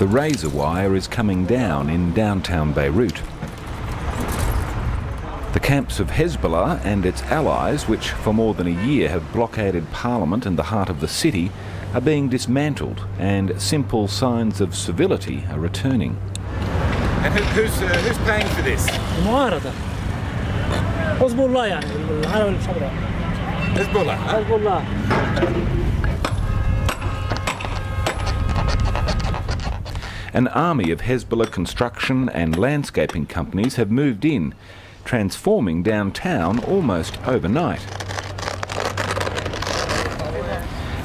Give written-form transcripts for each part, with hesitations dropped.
The razor wire is coming down in downtown Beirut. The camps of Hezbollah and its allies, which for more than a year have blockaded parliament and the heart of the city, are being dismantled, and simple signs of civility are returning. And who's paying for this? المعارضة. Hezbollah يعني العالم الشمراء. Hezbollah. An army of Hezbollah construction and landscaping companies have moved in, transforming downtown almost overnight.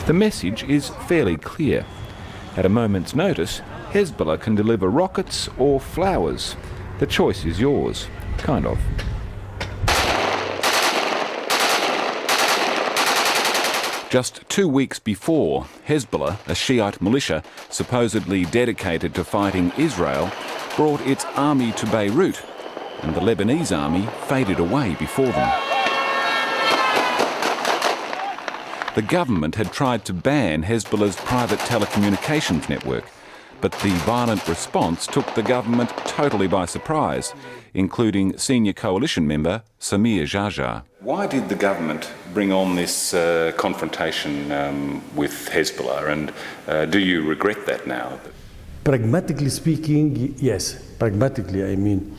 The message is fairly clear. At a moment's notice, Hezbollah can deliver rockets or flowers. The choice is yours, kind of. Just 2 weeks before, Hezbollah, a Shiite militia supposedly dedicated to fighting Israel, brought its army to Beirut, and the Lebanese army faded away before them. The government had tried to ban Hezbollah's private telecommunications network, but the violent response took the government totally by surprise, including senior coalition member Samir Jarjar. Why did the government bring on this confrontation with Hezbollah, and do you regret that now? Pragmatically speaking, yes. Pragmatically, I mean.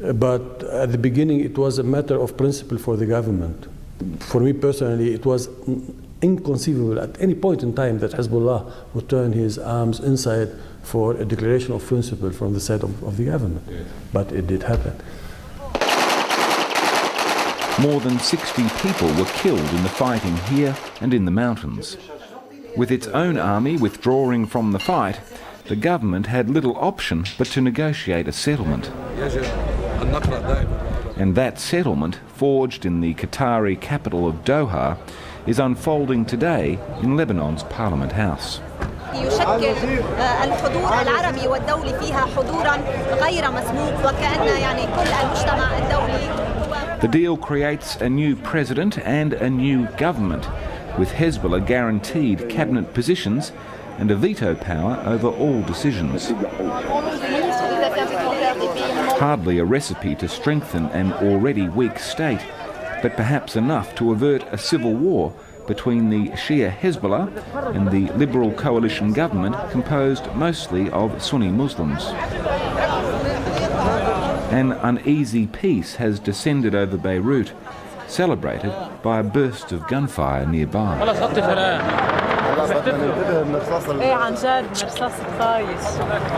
But at the beginning, it was a matter of principle for the government. For me personally, it was inconceivable at any point in time that Hezbollah would turn his arms inside for a declaration of principle from the side of the government. Yes. But it did happen. More than 60 people were killed in the fighting here and in the mountains. With its own army withdrawing from the fight, the government had little option but to negotiate a settlement. And that settlement, forged in the Qatari capital of Doha, is unfolding today in Lebanon's Parliament House. يشكل الحضور العربي والدولي فيها حضورا غير مسبوق وكأن يعني كل المجتمع الدولي. The deal creates a new president and a new government, with Hezbollah guaranteed cabinet positions and a veto power over all decisions. Hardly a recipe to strengthen an already weak state, but perhaps enough to avert a civil war between the Shia Hezbollah and the liberal coalition government composed mostly of Sunni Muslims. An uneasy peace has descended over Beirut, celebrated by a burst of gunfire nearby.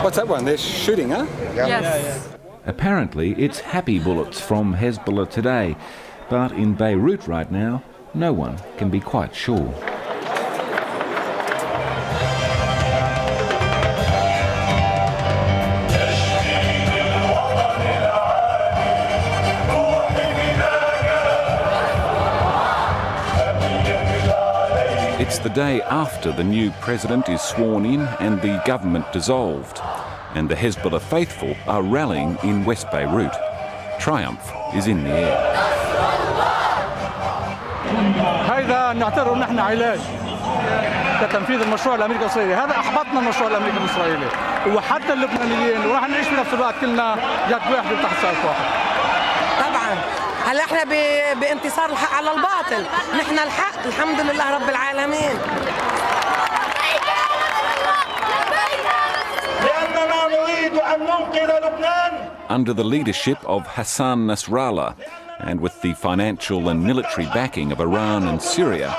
What's that one? They're shooting, huh? Yes. Apparently, it's happy bullets from Hezbollah today, but in Beirut right now, no one can be quite sure. It's the day after the new president is sworn in and the government dissolved, and the Hezbollah faithful are rallying in West Beirut. Triumph is in the air. هذا نعتبره نحن علاج لتنفيذ المشروع الامريكي الاسرائيلي، هذا احبطنا المشروع الامريكي الاسرائيلي وحتى اللبنانيين، وراح نعيش بنفس الوقت كلنا يد واحد وتحت سقف واحد. طبعا هلا احنا بانتصار الحق على الباطل، نحن الحق الحمد لله رب العالمين. لاننا نريد ان ننقذ لبنان. Under the leadership of Hassan Nasrallah, and with the financial and military backing of Iran and Syria,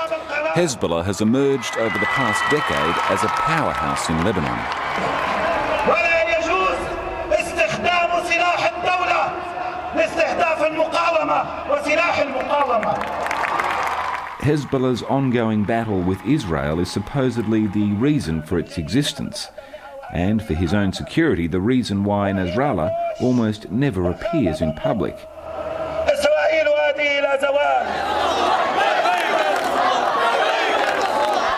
Hezbollah has emerged over the past decade as a powerhouse in Lebanon. ولا يجوز استخدام سلاح الدولة لاستهداف المقاومة وسلاح المقاومة. Hezbollah's ongoing battle with Israel is supposedly the reason for its existence, and for his own security, the reason why Nasrallah almost never appears in public.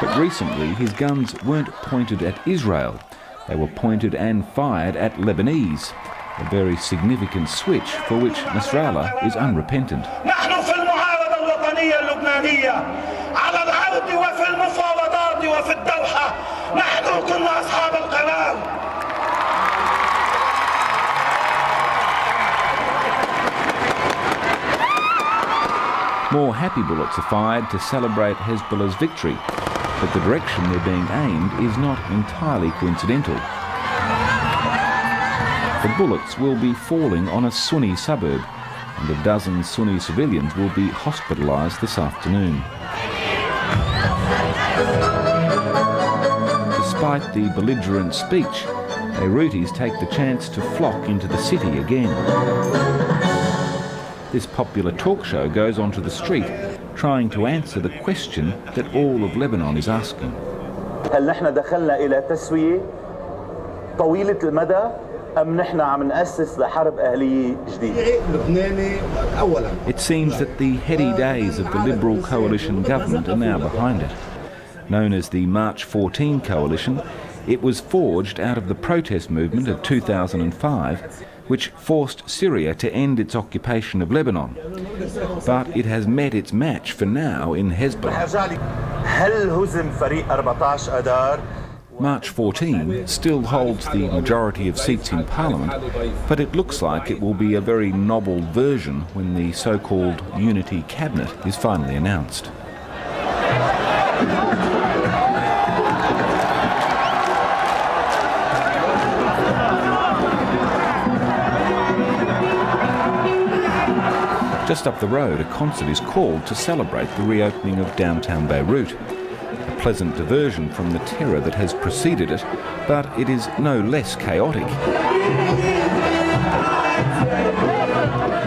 But recently, his guns weren't pointed at Israel. They were pointed and fired at Lebanese, a very significant switch for which Nasrallah is unrepentant. More happy bullets are fired to celebrate Hezbollah's victory, but the direction they're being aimed is not entirely coincidental. The bullets will be falling on a Sunni suburb, and a dozen Sunni civilians will be hospitalised this afternoon. Despite the belligerent speech, Beirutis take the chance to flock into the city again. This popular talk show goes onto the street, trying to answer the question that all of Lebanon is asking. هل نحن دخلنا إلى تسوية طويلة المدى أم نحن عم نأسس لحرب أهلية جديدة؟ It seems that the heady days of the Liberal coalition government are now behind it. Known as the March 14 coalition, it was forged out of the protest movement of 2005, which forced Syria to end its occupation of Lebanon. But it has met its match for now in Hezbollah. هل هزم فريق 14 آذار؟ March 14 still holds the majority of seats in Parliament, but it looks like it will be a very novel version when the so-called Unity Cabinet is finally announced. Just up the road, a concert is called to celebrate the reopening of downtown Beirut. A pleasant diversion from the terror that has preceded it, but it is no less chaotic.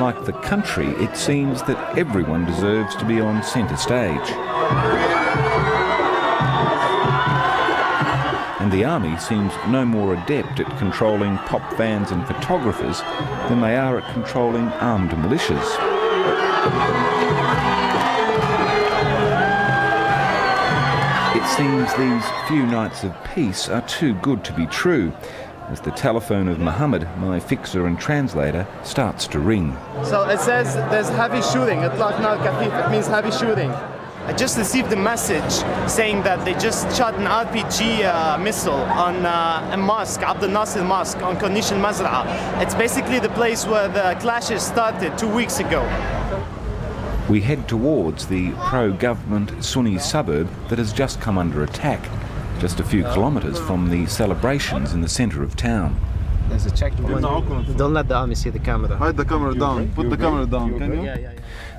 Like the country, it seems that everyone deserves to be on centre stage. And the army seems no more adept at controlling pop fans and photographers than they are at controlling armed militias. It seems these few nights of peace are too good to be true, as the telephone of Muhammad, my fixer and translator, starts to ring. So it says there's heavy shooting. It means heavy shooting. I just received a message saying that they just shot an RPG missile on a mosque, Abdel Nasser Mosque, on Corniche al-Mazra'a. It's basically the place where the clashes started 2 weeks ago. We head towards the pro-government Sunni suburb that has just come under attack, just a few kilometres from the celebrations in the centre of town. There's a checkpoint. Don't let the army see the camera. Hide the camera down. Put the camera down, can you? Yeah.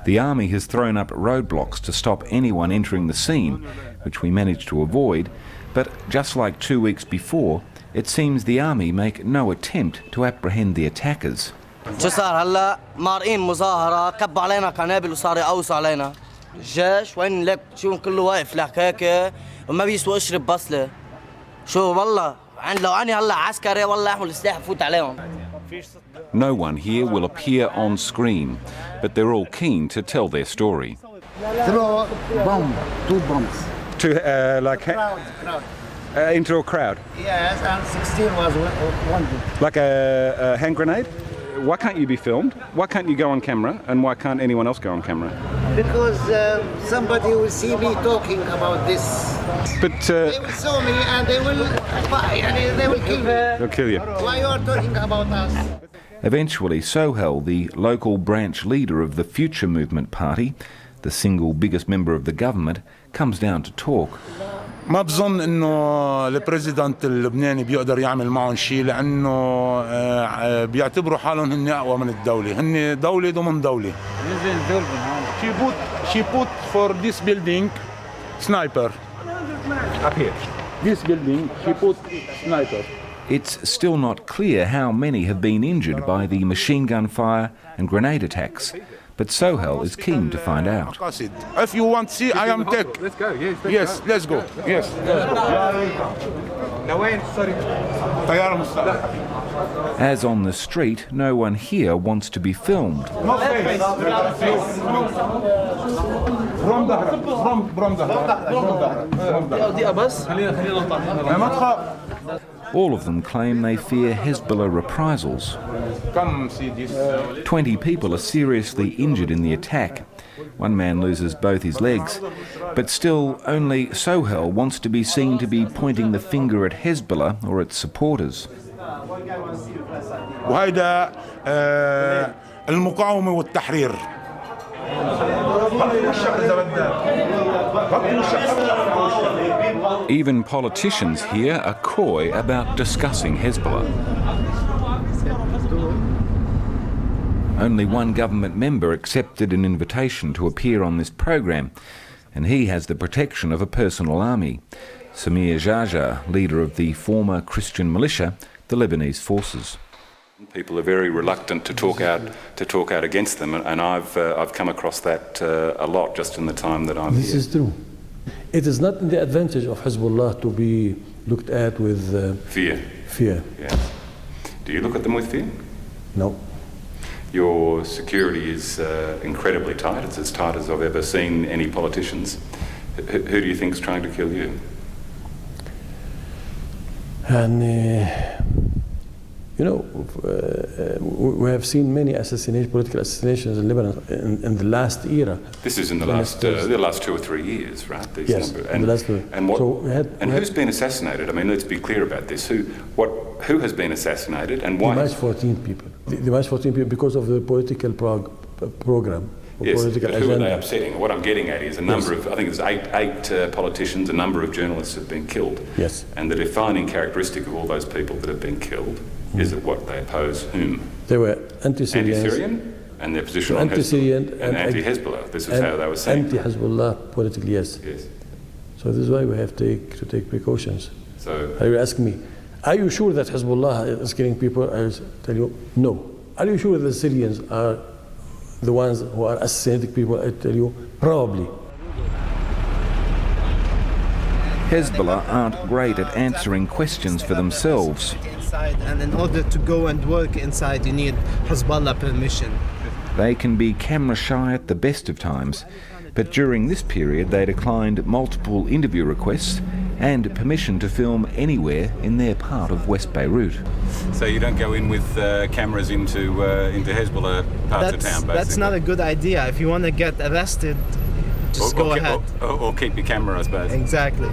The army has thrown up roadblocks to stop anyone entering the scene, which we managed to avoid, but just like 2 weeks before, it seems the army make no attempt to apprehend the attackers. شو صار هلا مارقين مظاهرة كبوا علينا قنابل وصار يقوصوا علينا الجيش وين لك شو كله واقف لك هيك وما بيسوى اشرب بصلة شو والله لو أنا هلا عسكري والله أحمل السلاح بفوت عليهم. No one here will appear on screen, but they're all keen to tell their story. Throw bomb, 2 bombs. Into a crowd? Yes, and 16 was wounded. Like a hand grenade? Why can't you be filmed? Why can't you go on camera? And why can't anyone else go on camera? Because somebody will see me talking about this. But they will saw me and they will kill me. They'll kill you. Why you are talking about us? Eventually, Sohail, the local branch leader of the Future Movement Party, the single biggest member of the government, comes down to talk. ما بظن انه البريزيدنت اللبناني بيقدر يعمل معهم شيء لانه بيعتبروا حالهم هن اقوى من الدوله، هن دوله ضمن دوله. She put for this building sniper. Up here. This building she put sniper. It's still not clear how many have been injured by the machine gun fire and grenade attacks, but Sohail is keen to find out. If you want to see, I am tech. Let's go, yes, let's go. Yes. As on the street, no one here wants to be filmed. All of them claim they fear Hezbollah reprisals. 20 people are seriously injured in the attack. One man loses both his legs. But still, only Sohail wants to be seen to be pointing the finger at Hezbollah or its supporters. وهيدا المقاومة والتحرير. Even politicians here are coy about discussing Hezbollah. Only one government member accepted an invitation to appear on this program, and he has the protection of a personal army. Samir Jaja, leader of the former Christian militia, the Lebanese forces. People are very reluctant to talk out against them, and I've come across that a lot just in the time that I'm here. This is true. It is not in the advantage of Hezbollah to be looked at with fear. Fear. Yes. Do you look at them with fear? No. Your security is incredibly tight. It's as tight as I've ever seen any politicians. Who do you think is trying to kill you? And we have seen many political assassinations in Lebanon in the last era. This is in the last 2 or 3 years, right? These yes, in the last 2. And who's been assassinated? I mean, let's be clear about this. Who has been assassinated and why? The March 14 people. The March 14 people because of the political program. Yes, but who are they upsetting? What I'm getting at is a number of, I think there's eight politicians, a number of journalists have been killed. Yes. And the defining characteristic of all those people that have been killed is that what they oppose whom? They were anti-Syrians. Anti-Syrian? And their position on anti-Syrian and anti-Hezbollah. This is how they were saying. Anti-Hezbollah politically, yes. Yes. So this is why we have to take precautions. So are you asking me, are you sure that Hezbollah is killing people? I will tell you, no. Are you sure that the Syrians are the ones who are assassinating people? I tell you, probably. Hezbollah aren't great at answering questions for themselves. And in order to go and work inside, you need Hezbollah permission. They can be camera shy at the best of times, but during this period they declined multiple interview requests and permission to film anywhere in their part of West Beirut. So you don't go in with cameras into Hezbollah parts of town, basically? That's not a good idea. If you want to get arrested, just go ahead. Or keep your camera, I suppose. Exactly.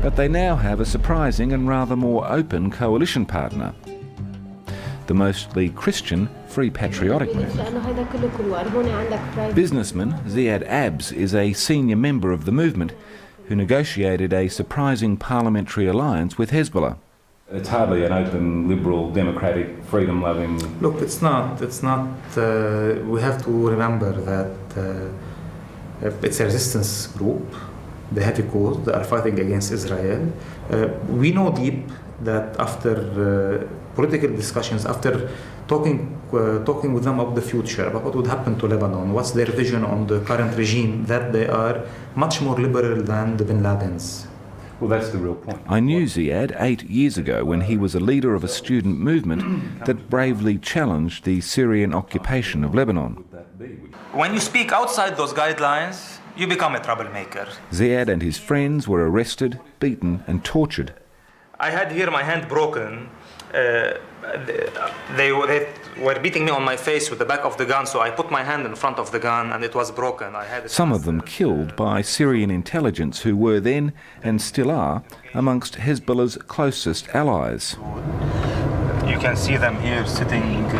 But they now have a surprising and rather more open coalition partner, the mostly Christian Free Patriotic Movement. Businessman Ziad Abs is a senior member of the movement who negotiated a surprising parliamentary alliance with Hezbollah. It's hardly an open, liberal, democratic, freedom-loving... Look, it's not. We have to remember that it's a resistance group. They have a cause. They are fighting against Israel. We know deep that after political discussions, after talking with them about the future, about what would happen to Lebanon, what's their vision on the current regime, that they are much more liberal than the Bin Ladens. Well, that's the real point. I knew Ziad 8 years ago when he was a leader of a student movement that bravely challenged the Syrian occupation of Lebanon. When you speak outside those guidelines, you become a troublemaker. Ziad and his friends were arrested, beaten and tortured. I had here my hand broken. They were beating me on my face with the back of the gun, so I put my hand in front of the gun and it was broken. Some of them killed by Syrian intelligence who were then, and still are, amongst Hezbollah's closest allies. You can see them here sitting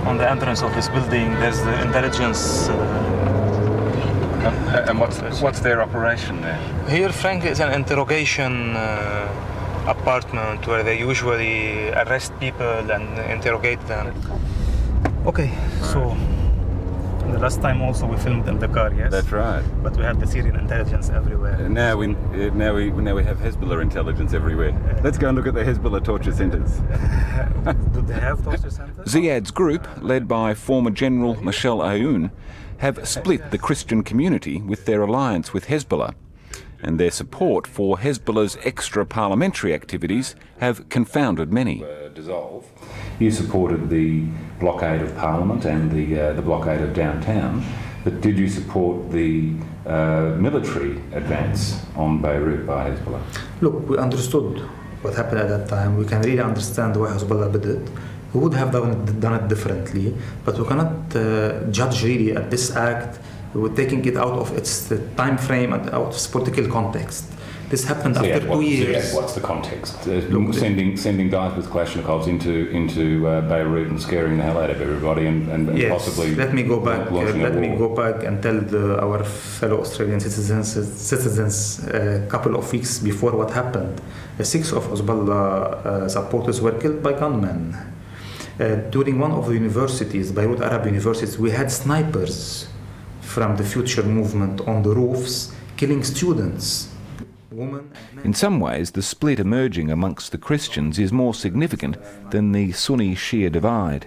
on the entrance of this building. There's the intelligence. And what's their operation there? Here, frankly, it's an interrogation apartment where they usually arrest people and interrogate them. Okay, so the last time also we filmed in the car, yes? That's right. But we have the Syrian intelligence everywhere. Now we have Hezbollah intelligence everywhere. Let's go and look at the Hezbollah torture centres. Do they have torture centres? Ziad's group, led by former General Michel Aoun, have split the Christian community with their alliance with Hezbollah, and their support for Hezbollah's extra-parliamentary activities have confounded many. Dissolve. You supported the blockade of Parliament and the blockade of downtown, but did you support the military advance on Beirut by Hezbollah? Look, we understood what happened at that time. We can really understand why Hezbollah did it. We would have done it differently, but we cannot judge really at this act. We're taking it out of its time frame and out of its political context. This happened after 2 years. What's the context? Sending guys with Kalashnikovs into Beirut and scaring the hell out of everybody and Yes. possibly. Let me go back. Let me go back and tell our fellow Australian citizens a couple of weeks before what happened. 6 of Hezbollah supporters were killed by gunmen. During one of the universities, Beirut Arab University, we had snipers from the Future movement on the roofs, killing students. In some ways, the split emerging amongst the Christians is more significant than the Sunni-Shia divide.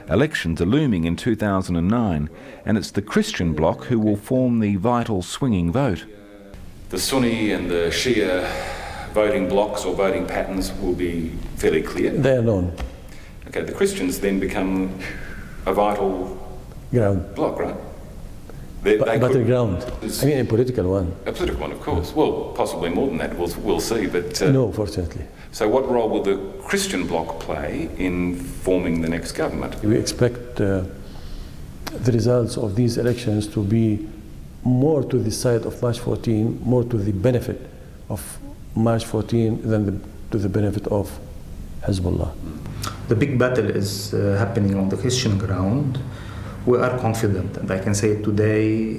Elections are looming in 2009, and it's the Christian bloc who will form the vital swinging vote. The Sunni and the Shia voting blocs or voting patterns will be fairly clear. They are known. Okay, the Christians then become a vital ground bloc, right? Battleground. I mean, a political one. A political one, of course. Well, possibly more than that. We'll see. But no, fortunately. So, what role will the Christian bloc play in forming the next government? We expect the results of these elections to be more to the side of March 14, more to the benefit of March 14 than to the benefit of Hezbollah. The big battle is happening on the Christian ground. We are confident, and I can say today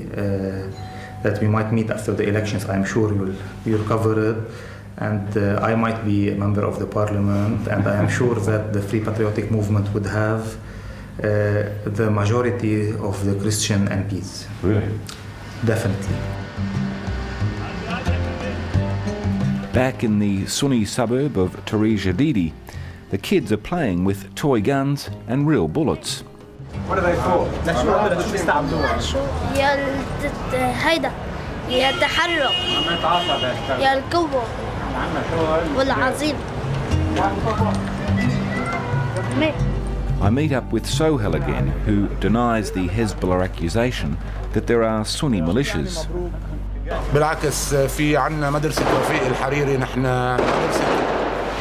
that we might meet after the elections. I'm sure you'll cover it, and I might be a member of the parliament, and I am sure that the Free Patriotic Movement would have the majority of the Christian MPs. Really? Definitely. Back in the Sunni suburb of Tariq Jadidi, the kids are playing with toy guns and real bullets. What are they for? هيدا يا التحرك يا القوة والعظيم. I meet up with Sohail again, who denies the Hezbollah accusation that there are Sunni militias. بالعكس في عنا مدرسة رفيق الحريري نحن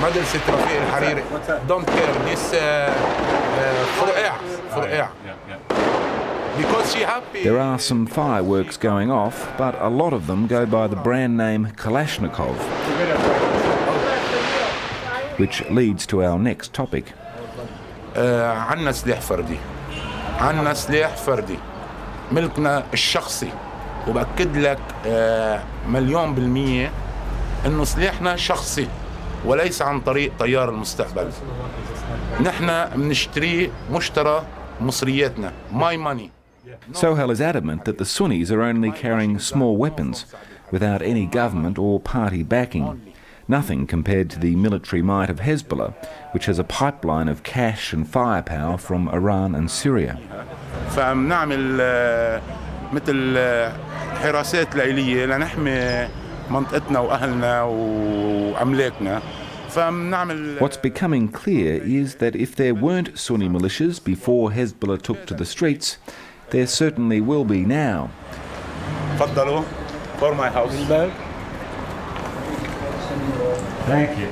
مدرسة رفيق الحريري don't care this فرقاع because she happy. There are some fireworks going off, but a lot of them go by the brand name Kalashnikov, which leads to our next topic. عنا سلاح فردي ملكنا الشخصي وبأكد لك 1,000,000% إنه سلاحنا شخصي وليس عن طريق طيار المستقبل. نحن بنشتريه مشترى مصرياتنا. My money. Sohail is adamant that the Sunnis are only carrying small weapons without any government or party backing. Nothing compared to the military might of Hezbollah, which has a pipeline of cash and firepower from Iran and Syria. فبنعمل مثل حراسات ليلية لنحمي منطقتنا وأهلنا وأملاكنا. What's becoming clear is that if there weren't Sunni militias before Hezbollah took to the streets, there certainly will be now. تفضلوا for my house. Thank you.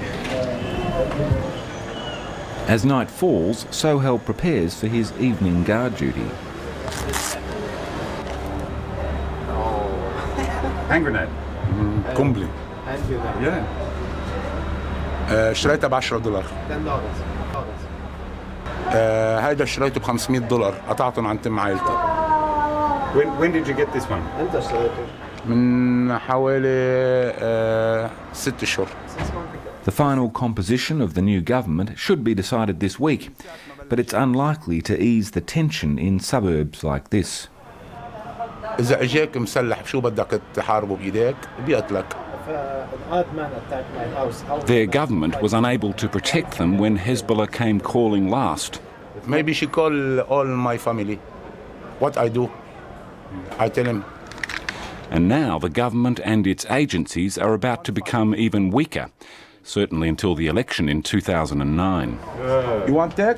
As night falls, Sohail prepares for his evening guard duty. Hand grenade. قنبلة. Yeah. اشتريتها ب$10. هيدا اشتريته $500 قطعته عن تم عائلتي. When did you get this one? من حوالي 6 أشهر. The final composition of the new government should be decided this week, but it's unlikely to ease the tension in suburbs like this. إذا إجاك مسلح بشو بدك تحاربه بإيديك بيقتلك. Their government was unable to protect them when Hezbollah came calling last. Maybe she call all my family. What I do, I tell him. And now the government and its agencies are about to become even weaker, certainly until the election in 2009. You want that?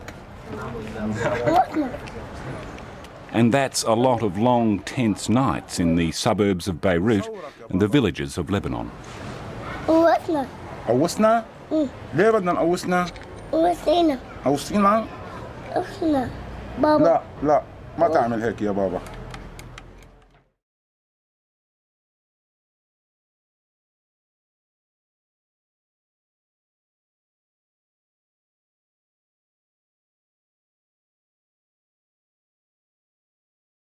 And that's a lot of long, tense nights in the suburbs of Beirut and the villages of Lebanon. قوسنا؟ ليه بدنا نقوسنا؟ قوسينا قوسينا؟ بابا لا ما تعمل هيك يا بابا.